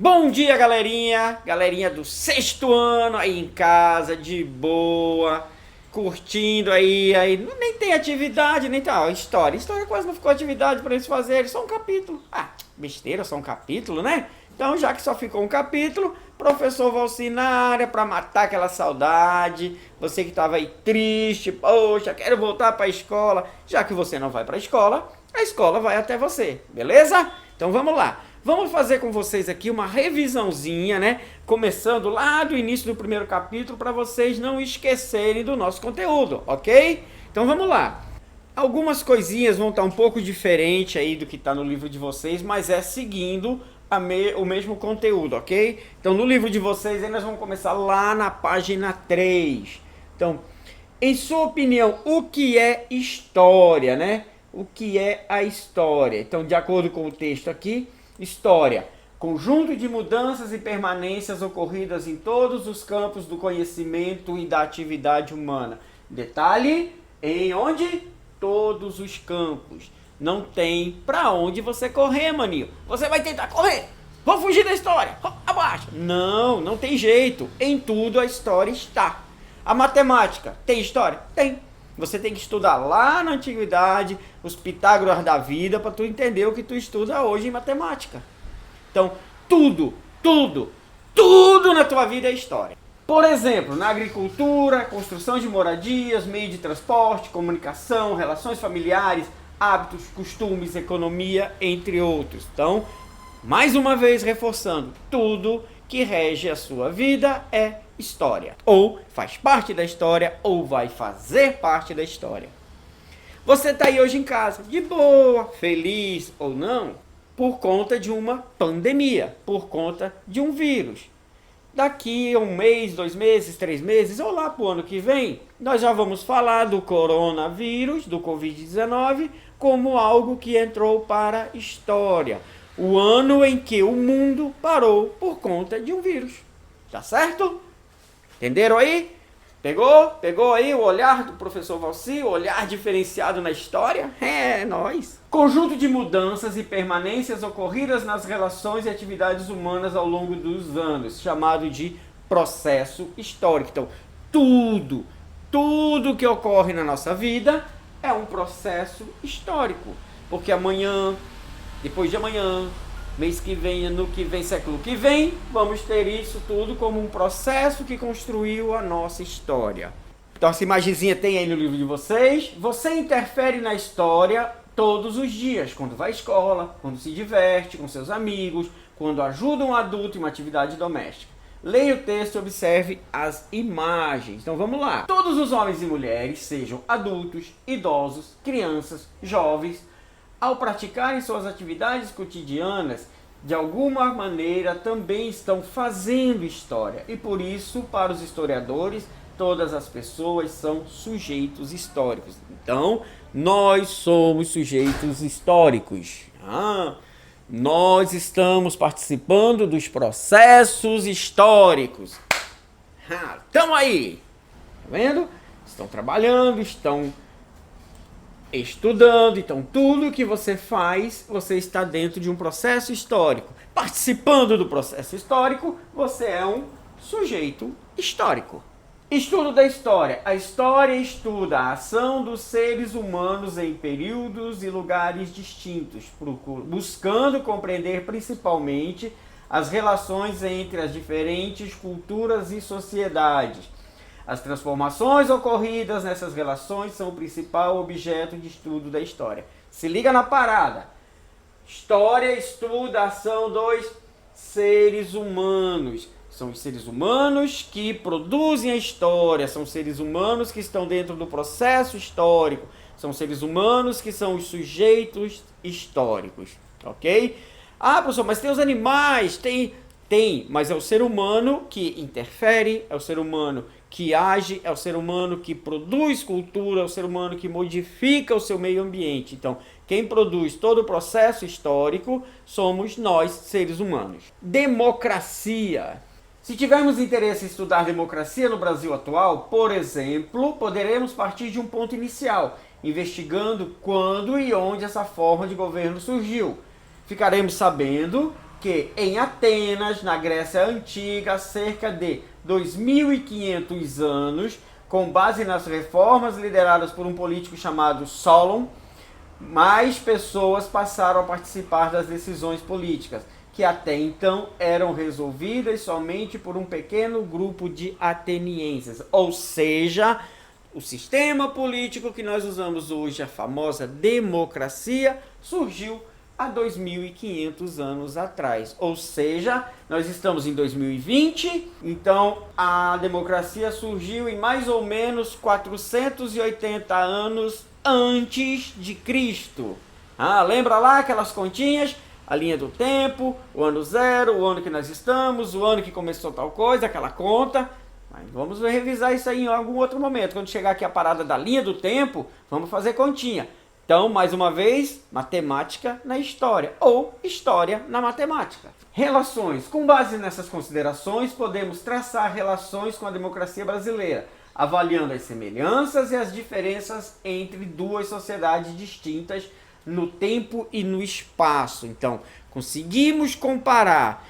Bom dia, galerinha! Galerinha do sexto ano aí em casa, de boa, curtindo aí nem tem atividade, nem tá, história quase não ficou atividade para eles fazerem, só um capítulo. Ah, besteira, só um capítulo, né? Então, já que só ficou um capítulo, professor Valci na área para matar aquela saudade. Você que estava aí triste, poxa, quero voltar para a escola. Já que você não vai para a escola vai até você, beleza? Então vamos lá. Vamos fazer com vocês aqui uma revisãozinha, né? Começando lá do início do primeiro capítulo para vocês não esquecerem do nosso conteúdo, ok? Então vamos lá. Algumas coisinhas vão estar um pouco diferente aí do que está no livro de vocês, mas é seguindo o mesmo conteúdo, ok? Então no livro de vocês aí nós vamos começar lá na página 3. Então, em sua opinião, o que é história, né? O que é a história? Então, de acordo com o texto aqui, história, conjunto de mudanças e permanências ocorridas em todos os campos do conhecimento e da atividade humana. Detalhe, em onde? Todos os campos. Não tem pra onde você correr, maninho. Você vai tentar correr. Vou fugir da história. Abaixo. Não, não tem jeito. Em tudo a história está. A matemática tem história? Tem. Você tem que estudar lá na antiguidade, os Pitágoras da vida, para tu entender o que tu estuda hoje em matemática. Então, tudo na tua vida é história. Por exemplo, na agricultura, construção de moradias, meio de transporte, comunicação, relações familiares, hábitos, costumes, economia, entre outros. Então, mais uma vez reforçando, tudo que rege a sua vida é história. Ou faz parte da história, ou vai fazer parte da história. Você está aí hoje em casa, de boa, feliz ou não, por conta de uma pandemia, por conta de um vírus. Daqui a um mês, 2 meses, 3 meses, ou lá para o ano que vem, nós já vamos falar do coronavírus, do Covid-19, como algo que entrou para a história. O ano em que o mundo parou por conta de um vírus. Tá certo? Entenderam aí? Pegou aí o olhar do professor Valci, o olhar diferenciado na história? É, nós. Conjunto de mudanças e permanências ocorridas nas relações e atividades humanas ao longo dos anos, chamado de processo histórico. Então, tudo que ocorre na nossa vida é um processo histórico. Porque amanhã, depois de amanhã, mês que vem, ano que vem, século que vem, vamos ter isso tudo como um processo que construiu a nossa história. Então essa imagenzinha tem aí no livro de vocês. Você interfere na história todos os dias, quando vai à escola, quando se diverte com seus amigos, quando ajuda um adulto em uma atividade doméstica. Leia o texto e observe as imagens. Então vamos lá. Todos os homens e mulheres, sejam adultos, idosos, crianças, jovens, ao praticarem suas atividades cotidianas, de alguma maneira também estão fazendo história. E por isso, para os historiadores, todas as pessoas são sujeitos históricos. Então, nós somos sujeitos históricos. Nós estamos participando dos processos históricos. Estamos aí. Tá vendo? Estão trabalhando, estão estudando, então tudo que você faz, você está dentro de um processo histórico. Participando do processo histórico, você é um sujeito histórico. Estudo da história. A história estuda a ação dos seres humanos em períodos e lugares distintos, buscando compreender principalmente as relações entre as diferentes culturas e sociedades. As transformações ocorridas nessas relações são o principal objeto de estudo da história. Se liga na parada. História estuda a ação dos seres humanos. São os seres humanos que produzem a história, são seres humanos que estão dentro do processo histórico, são seres humanos que são os sujeitos históricos, ok? Ah, professor, mas tem os animais, tem, mas é o ser humano que interfere, é o ser humano que age, é o ser humano que produz cultura, é o ser humano que modifica o seu meio ambiente. Então, quem produz todo o processo histórico somos nós, seres humanos. Democracia. Se tivermos interesse em estudar democracia no Brasil atual, por exemplo, poderemos partir de um ponto inicial, investigando quando e onde essa forma de governo surgiu. Ficaremos sabendo que em Atenas, na Grécia Antiga, há cerca de 2.500 anos, com base nas reformas lideradas por um político chamado Solon, mais pessoas passaram a participar das decisões políticas, que até então eram resolvidas somente por um pequeno grupo de atenienses. Ou seja, o sistema político que nós usamos hoje, a famosa democracia, surgiu há 2.500 anos atrás. Ou seja, nós estamos em 2020, então a democracia surgiu em mais ou menos 480 anos antes de Cristo. Lembra lá aquelas continhas? A linha do tempo, o ano zero, o ano que nós estamos, o ano que começou tal coisa, aquela conta. Mas vamos revisar isso aí em algum outro momento. Quando chegar aqui a parada da linha do tempo, vamos fazer continha. Então, mais uma vez, matemática na história, ou história na matemática. Relações. Com base nessas considerações, podemos traçar relações com a democracia brasileira, avaliando as semelhanças e as diferenças entre duas sociedades distintas no tempo e no espaço. Então, conseguimos comparar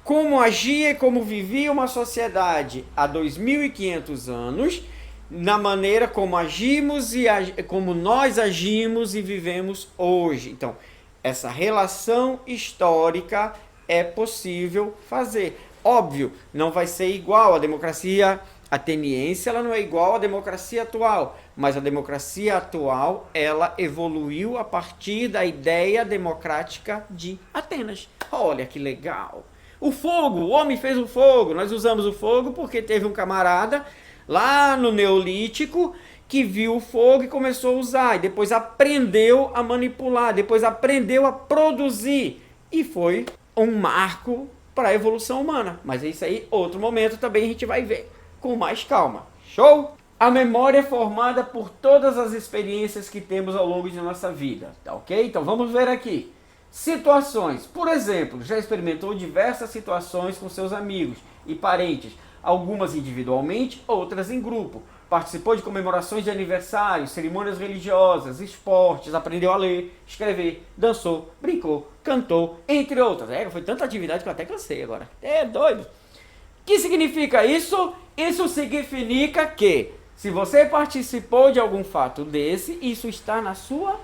como agia e como vivia uma sociedade há 2.500 anos, na maneira como agimos e como nós agimos e vivemos hoje. Então, essa relação histórica é possível fazer. Óbvio, não vai ser igual. A democracia ateniense, ela não é igual à democracia atual, mas a democracia atual, ela evoluiu a partir da ideia democrática de Atenas. Olha que legal! O fogo, o homem fez o fogo. Nós usamos o fogo porque teve um camarada lá no Neolítico que viu o fogo e começou a usar, e depois aprendeu a manipular, depois aprendeu a produzir, e foi um marco para a evolução humana. Mas é isso aí, outro momento também a gente vai ver com mais calma. Show? A memória é formada por todas as experiências que temos ao longo de nossa vida, tá ok? Então vamos ver aqui. Situações. Por exemplo, já experimentou diversas situações com seus amigos e parentes, algumas individualmente, outras em grupo. Participou de comemorações de aniversário, cerimônias religiosas, esportes, aprendeu a ler, escrever, dançou, brincou, cantou, entre outras. Foi tanta atividade que eu até cansei agora. É doido. O que significa isso? Isso significa que, se você participou de algum fato desse, isso está na sua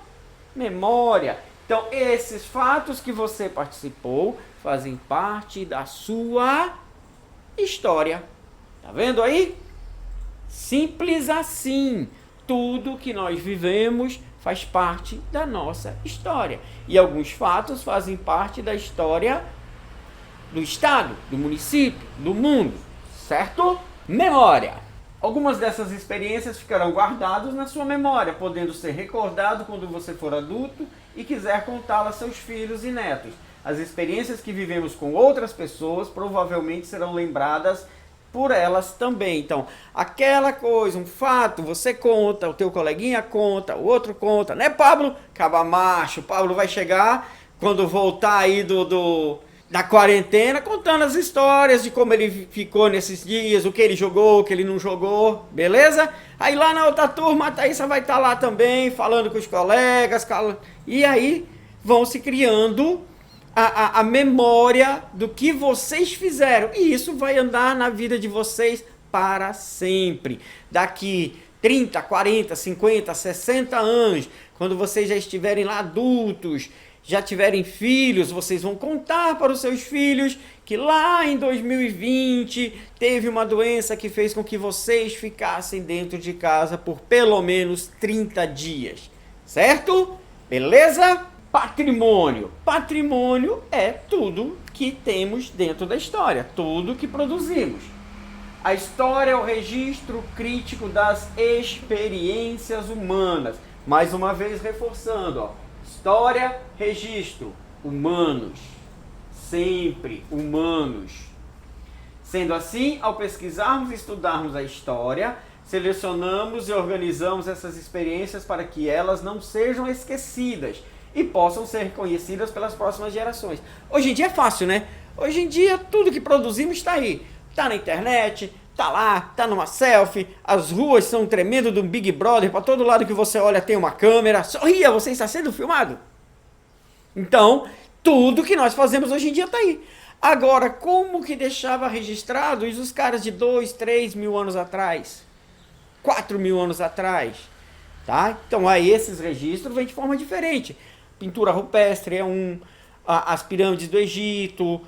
memória. Então, esses fatos que você participou fazem parte da sua história. Tá vendo aí? Simples assim. Tudo que nós vivemos faz parte da nossa história. E alguns fatos fazem parte da história do estado, do município, do mundo. Certo? Memória. Algumas dessas experiências ficarão guardadas na sua memória, podendo ser recordado quando você for adulto e quiser contá-las a seus filhos e netos. As experiências que vivemos com outras pessoas provavelmente serão lembradas por elas também. Então, aquela coisa, um fato, você conta, o teu coleguinha conta, o outro conta, né, Pablo? Caba macho, o Pablo vai chegar quando voltar aí da quarentena, contando as histórias de como ele ficou nesses dias, o que ele jogou, o que ele não jogou, beleza? Aí lá na outra turma, a Thaísa vai estar lá também, falando com os colegas, e aí vão se criando a memória do que vocês fizeram, e isso vai andar na vida de vocês para sempre. Daqui 30, 40, 50, 60 anos, quando vocês já estiverem lá adultos, já tiverem filhos, vocês vão contar para os seus filhos que lá em 2020 teve uma doença que fez com que vocês ficassem dentro de casa por pelo menos 30 dias. Certo? Beleza? Patrimônio. Patrimônio é tudo que temos dentro da história, tudo que produzimos. A história é o registro crítico das experiências humanas. Mais uma vez reforçando, ó. História, registro, humanos, sempre humanos. Sendo assim, ao pesquisarmos e estudarmos a história, selecionamos e organizamos essas experiências para que elas não sejam esquecidas e possam ser reconhecidas pelas próximas gerações. Hoje em dia é fácil, né? Hoje em dia tudo que produzimos está aí. Está na internet, está lá, está numa selfie, as ruas são tremendo de um Big Brother, para todo lado que você olha tem uma câmera. Sorria, você está sendo filmado. Então, Tudo que nós fazemos hoje em dia está aí. Agora, como que deixava registrado os caras de 2, 3 mil anos atrás? 4 mil anos atrás? Tá? Então, aí esses registros vêm de forma diferente. Pintura rupestre é as pirâmides do Egito,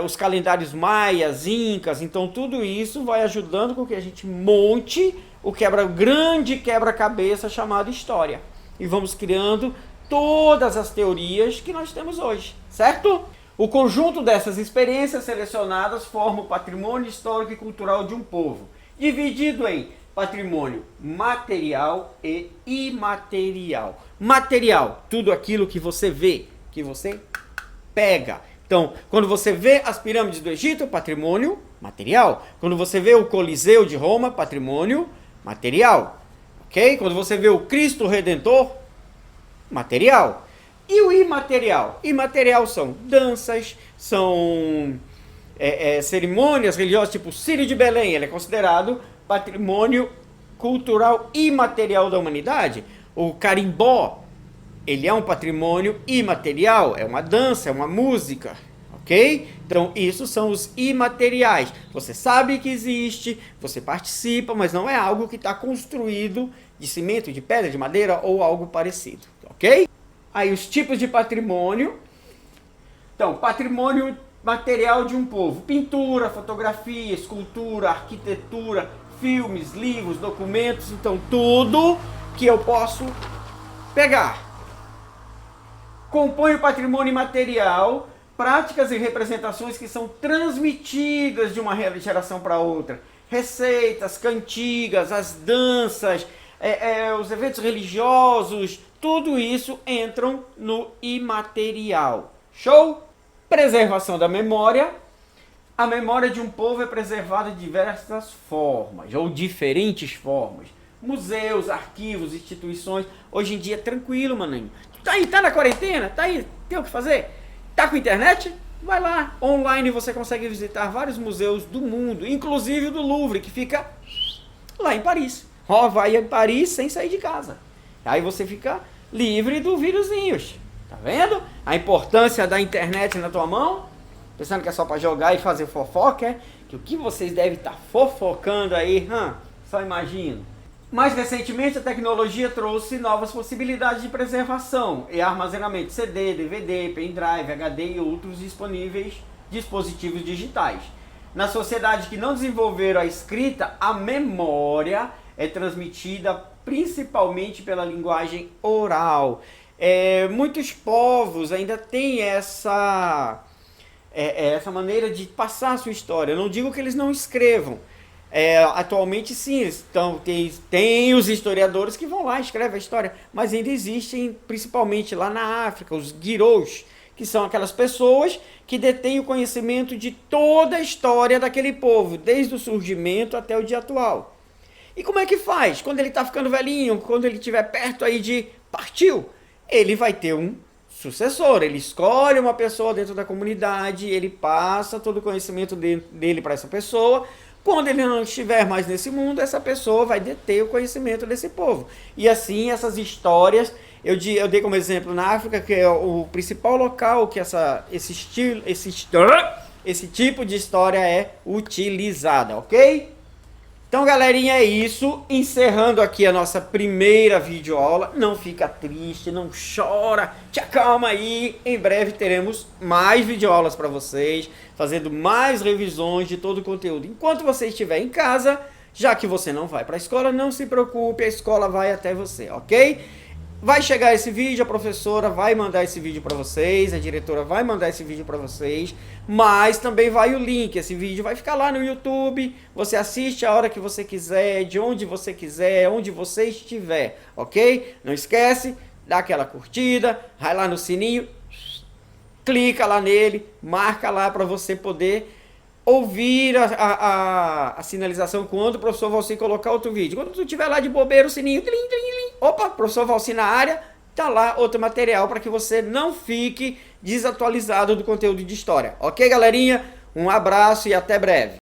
os calendários maias, incas. Então, tudo isso vai ajudando com que a gente monte o grande quebra-cabeça chamado história. E vamos criando todas as teorias que nós temos hoje, certo? O conjunto dessas experiências selecionadas forma o patrimônio histórico e cultural de um povo, dividido em patrimônio material e imaterial. Material, tudo aquilo que você vê, que você pega. Então, quando você vê as pirâmides do Egito, patrimônio material. Quando você vê o Coliseu de Roma, patrimônio material. Ok? Quando você vê o Cristo Redentor, material. E o imaterial? Imaterial são danças, são cerimônias religiosas, tipo o Círio de Belém, ele é considerado patrimônio cultural imaterial da humanidade. O carimbó, ele é um patrimônio imaterial, é uma dança, é uma música, ok? Então, isso são os imateriais. Você sabe que existe, você participa, mas não é algo que está construído de cimento, de pedra, de madeira ou algo parecido, ok? Aí, os tipos de patrimônio. Então, patrimônio material de um povo. Pintura, fotografia, escultura, arquitetura, filmes, livros, documentos. Então, tudo que eu posso pegar. Compõe o patrimônio imaterial, práticas e representações que são transmitidas de uma geração para outra. Receitas, cantigas, as danças, os eventos religiosos, tudo isso entram no imaterial. Show? Preservação da memória. A memória de um povo é preservada de diversas formas, ou diferentes formas. Museus, arquivos, instituições. Hoje em dia é tranquilo, maninho. Tá aí, tá na quarentena? Tá aí, tem o que fazer? Tá com internet? Vai lá. Online você consegue visitar vários museus do mundo, inclusive o do Louvre, que fica lá em Paris. Ó, vai em Paris sem sair de casa. Aí você fica livre do vírusinhos. Tá vendo? A importância da internet na tua mão? Pensando que é só para jogar e fazer fofoca, que o que vocês devem estar fofocando aí, só imagino. Mais recentemente, a tecnologia trouxe novas possibilidades de preservação e armazenamento de CD, DVD, pendrive, HD e outros dispositivos digitais. Na sociedade que não desenvolveram a escrita, a memória é transmitida principalmente pela linguagem oral. Muitos povos ainda têm essa maneira de passar a sua história. Eu não digo que eles não escrevam. Atualmente sim, tem os historiadores que vão lá e escrevem a história, mas ainda existem, principalmente lá na África, os guirous, que são aquelas pessoas que detêm o conhecimento de toda a história daquele povo, desde o surgimento até o dia atual. E como é que faz? Quando ele está ficando velhinho, quando ele estiver perto aí de partiu, ele vai ter um sucessor, ele escolhe uma pessoa dentro da comunidade, ele passa todo o conhecimento dele para essa pessoa. Quando ele não estiver mais nesse mundo, essa pessoa vai deter o conhecimento desse povo. E assim, essas histórias, eu dei como exemplo na África, que é o principal local que esse tipo de história é utilizada, ok? Então, galerinha, é isso. Encerrando aqui a nossa primeira videoaula. Não fica triste, não chora. Te acalma aí. Em breve teremos mais videoaulas para vocês, fazendo mais revisões de todo o conteúdo. Enquanto você estiver em casa, já que você não vai para a escola, não se preocupe, a escola vai até você, ok? Vai chegar esse vídeo, a professora vai mandar esse vídeo para vocês, a diretora vai mandar esse vídeo para vocês, mas também vai o link, esse vídeo vai ficar lá no YouTube, você assiste a hora que você quiser, de onde você quiser, onde você estiver, ok? Não esquece, dá aquela curtida, vai lá no sininho, clica lá nele, marca lá para você poder ouvir a sinalização quando o professor Valci colocar outro vídeo. Quando tu estiver lá de bobeira, o sininho, opa, professor Valci na área, tá lá outro material para que você não fique desatualizado do conteúdo de história. Ok, galerinha? Um abraço e até breve.